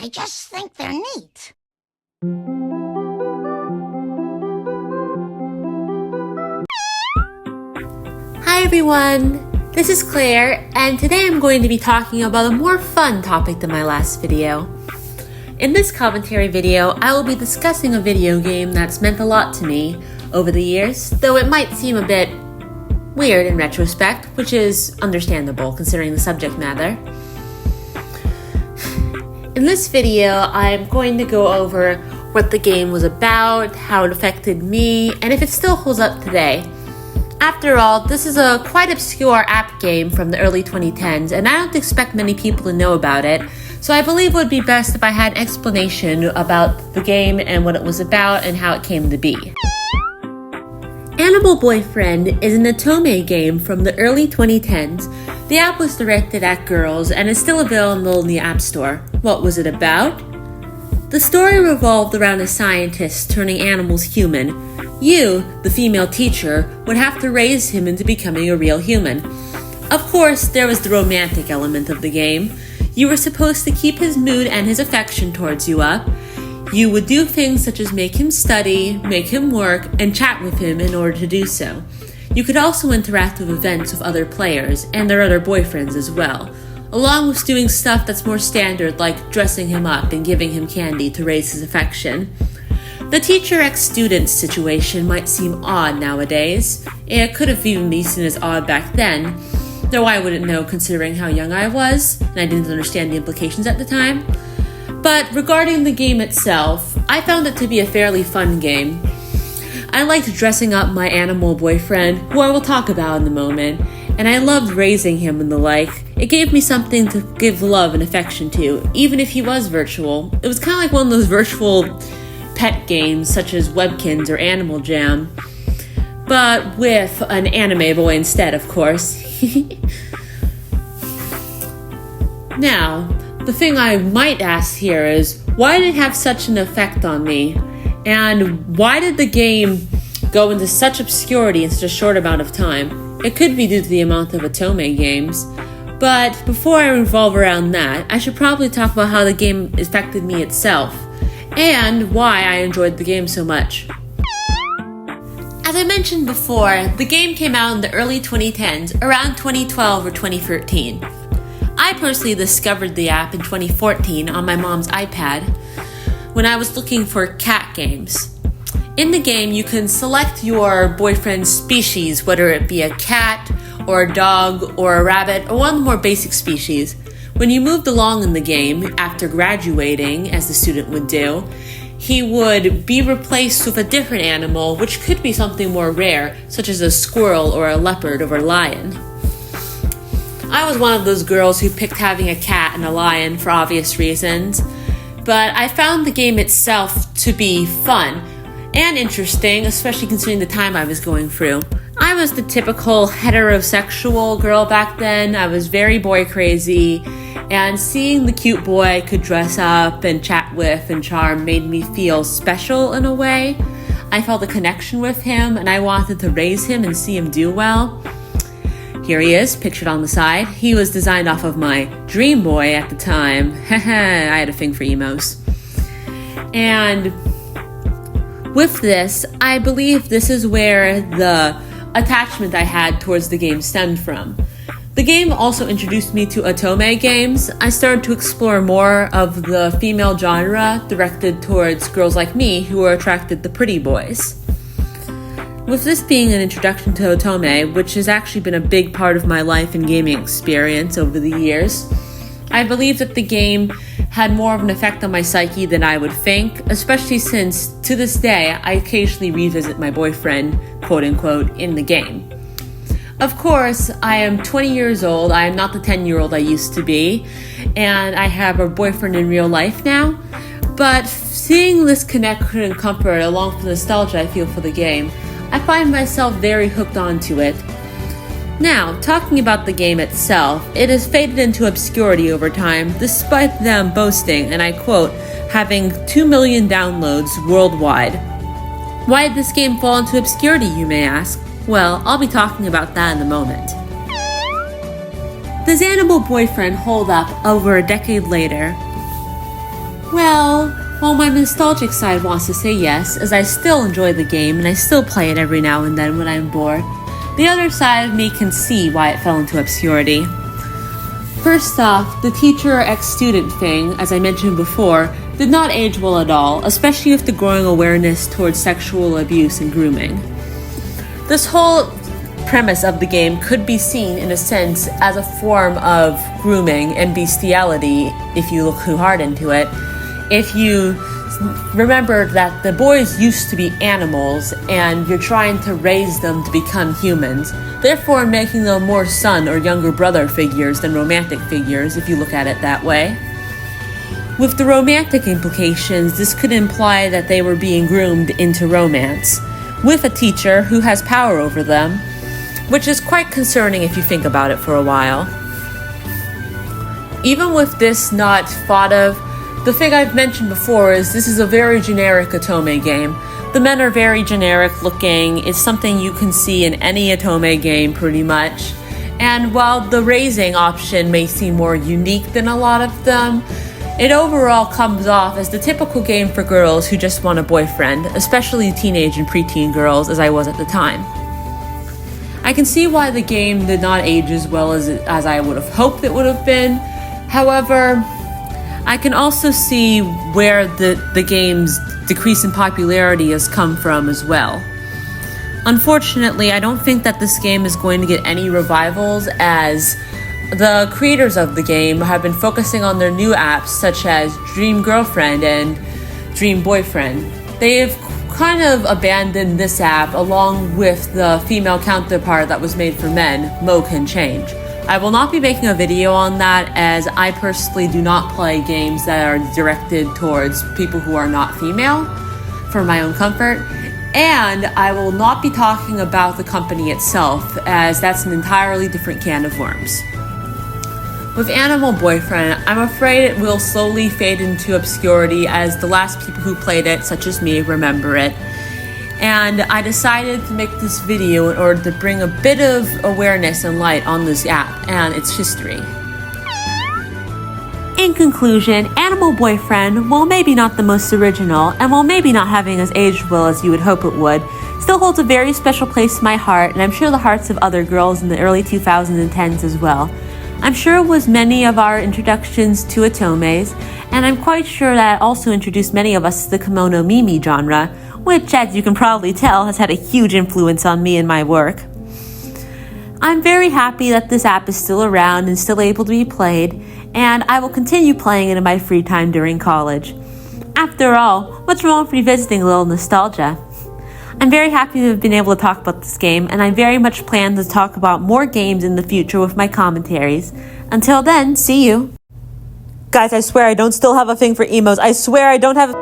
I just think they're neat. Hi everyone, this is Claire, and today I'm going to be talking about a more fun topic than my last video. In this commentary video, I will be discussing a video game that's meant a lot to me over the years, though it might seem a bit weird in retrospect, which is understandable considering the subject matter. In this video, I'm going to go over what the game was about, how it affected me, and if it still holds up today. After all, this is a quite obscure app game from the early 2010s, and I don't expect many people to know about it, so I believe it would be best if I had an explanation about the game and what it was about and how it came to be. Animal Boyfriend is an otome game from the early 2010s. The app was directed at girls and is still available in the App Store. What was it about? The story revolved around a scientist turning animals human. You, the female teacher, would have to raise him into becoming a real human. Of course, there was the romantic element of the game. You were supposed to keep his mood and his affection towards you up. You would do things such as make him study, make him work, and chat with him in order to do so. You could also interact with events with other players and their other boyfriends as well, along with doing stuff that's more standard like dressing him up and giving him candy to raise his affection. The teacher ex-student situation might seem odd nowadays. It could have even been seen as odd back then, though I wouldn't know considering how young I was, and I didn't understand the implications at the time. But regarding the game itself, I found it to be a fairly fun game. I liked dressing up my animal boyfriend, who I will talk about in a moment, and I loved raising him and the like. It gave me something to give love and affection to, even if he was virtual. It was kind of like one of those virtual pet games such as Webkinz or Animal Jam, but with an anime boy instead, of course. Now, the thing I might ask here is, why did it have such an effect on me? And why did the game go into such obscurity in such a short amount of time? It could be due to the amount of otome games. But before I revolve around that, I should probably talk about how the game affected me itself, and why I enjoyed the game so much. As I mentioned before, the game came out in the early 2010s, around 2012 or 2013. I personally discovered the app in 2014 on my mom's iPad when I was looking for cat games. In the game, you can select your boyfriend's species, whether it be a cat, or a dog, or a rabbit, or one of the more basic species. When you moved along in the game, after graduating, as the student would do, he would be replaced with a different animal, which could be something more rare, such as a squirrel or a leopard or a lion. I was one of those girls who picked having a cat and a lion for obvious reasons, but I found the game itself to be fun and interesting, especially considering the time I was going through. I was the typical heterosexual girl back then. I was very boy crazy, and seeing the cute boy I could dress up and chat with and charm made me feel special in a way. I felt a connection with him, and I wanted to raise him and see him do well. Here he is, pictured on the side. He was designed off of my Dream Boy at the time. I had a thing for emos. And with this, I believe this is where the attachment I had towards the game stemmed from. The game also introduced me to otome games. I started to explore more of the female genre directed towards girls like me who were attracted to pretty boys. With this being an introduction to otome, which has actually been a big part of my life and gaming experience over the years, I believe that the game had more of an effect on my psyche than I would think, especially since, to this day, I occasionally revisit my boyfriend, quote-unquote, in the game. Of course, I am 20 years old, I am not the 10-year-old I used to be, and I have a boyfriend in real life now, but seeing this connection and comfort along with the nostalgia I feel for the game, I find myself very hooked onto it. Now, talking about the game itself, it has faded into obscurity over time, despite them boasting, and I quote, having 2 million downloads worldwide. Why did this game fall into obscurity, you may ask? Well, I'll be talking about that in a moment. Does Animal Boyfriend hold up over a decade later? Well, while my nostalgic side wants to say yes, as I still enjoy the game and I still play it every now and then when I'm bored, the other side of me can see why it fell into obscurity. First off, the teacher ex-student thing, as I mentioned before, did not age well at all, especially with the growing awareness towards sexual abuse and grooming. This whole premise of the game could be seen, in a sense, as a form of grooming and bestiality if you look too hard into it. If you remember that the boys used to be animals and you're trying to raise them to become humans, therefore making them more son or younger brother figures than romantic figures if you look at it that way. With the romantic implications, this could imply that they were being groomed into romance with a teacher who has power over them, which is quite concerning if you think about it for a while. Even with this not thought of, the thing I've mentioned before is this is a very generic Otome game. The men are very generic looking. It's something you can see in any Otome game pretty much. And while the raising option may seem more unique than a lot of them, it overall comes off as the typical game for girls who just want a boyfriend, especially teenage and preteen girls as I was at the time. I can see why the game did not age as well as I would have hoped it would have been. However, I can also see where the game's decrease in popularity has come from as well. Unfortunately, I don't think that this game is going to get any revivals, as the creators of the game have been focusing on their new apps such as Dream Girlfriend and Dream Boyfriend. They've kind of abandoned this app along with the female counterpart that was made for men, Mo Can Change. I will not be making a video on that, as I personally do not play games that are directed towards people who are not female for my own comfort, and I will not be talking about the company itself, as that's an entirely different can of worms. With Animal Boyfriend, I'm afraid it will slowly fade into obscurity as the last people who played it, such as me, remember it. And I decided to make this video in order to bring a bit of awareness and light on this app and its history. In conclusion, Animal Boyfriend, while maybe not the most original, and while maybe not having as aged well as you would hope it would, still holds a very special place in my heart, and I'm sure the hearts of other girls in the early 2010s as well. I'm sure it was many of our introductions to Otomes, and I'm quite sure that it also introduced many of us to the kimono mimi genre, which, as you can probably tell, has had a huge influence on me and my work. I'm very happy that this app is still around and still able to be played, and I will continue playing it in my free time during college. After all, what's wrong with revisiting a little nostalgia? I'm very happy to have been able to talk about this game, and I very much plan to talk about more games in the future with my commentaries. Until then, see you! Guys, I swear I don't still have a thing for emos. I swear I don't have